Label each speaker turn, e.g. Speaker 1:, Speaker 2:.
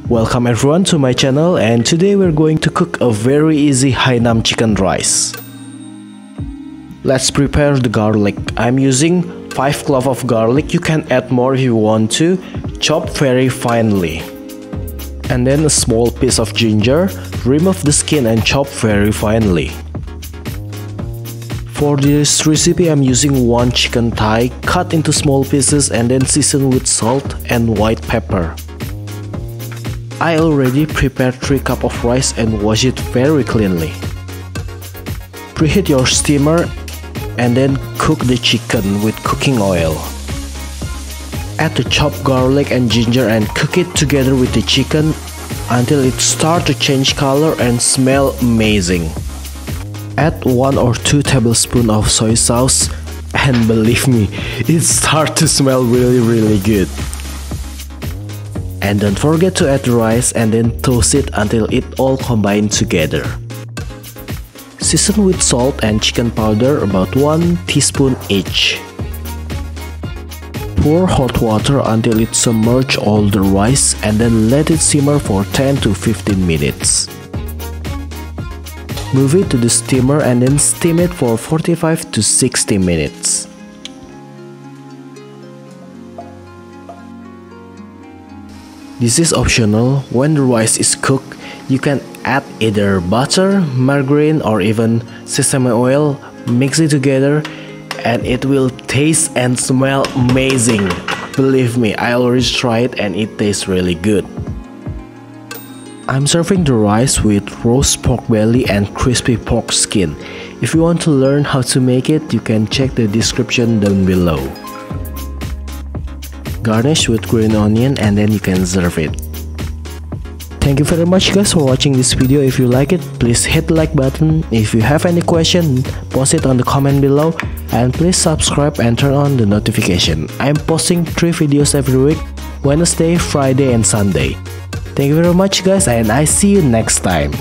Speaker 1: Welcome everyone to my channel, and today we're going to cook a very easy Hainan chicken rice. Let's prepare the garlic. I'm using 5 cloves of garlic. You can add more if you want to. Chop very finely. And then a small piece of ginger. Remove the skin and chop very finely. For this recipe, I'm using 1 chicken thigh, cut into small pieces and then season with salt and white pepper. I already prepared 3 cups of rice and wash it very cleanly. Preheat your steamer and then cook the chicken with cooking oil. Add the chopped garlic and ginger and cook it together with the chicken until it starts to change color and smell amazing. Add 1 or 2 tablespoons of soy sauce and believe me, it starts to smell really good. And don't forget to add the rice and then toast it until it all combines together. Season with salt and chicken powder about 1 teaspoon each. Pour hot water until it submerges all the rice and then let it simmer for 10 to 15 minutes. Move it to the steamer and then steam it for 45 to 60 minutes. This is optional. When the rice is cooked, you can add either butter, margarine or even sesame oil. Mix it together and it will taste and smell amazing. Believe me, I already tried and it tastes really good. I'm serving the rice with roast pork belly and crispy pork skin. If you want to learn how to make it, you can check the description down below. Garnish with green onion and then you can serve it. Thank you very much guys for watching this video. If you like it, please hit the like button. If you have any question, post it on the comment below. And please subscribe and turn on the notification. I'm posting 3 videos every week, Wednesday, Friday and Sunday. Thank you very much guys, and I see you next time.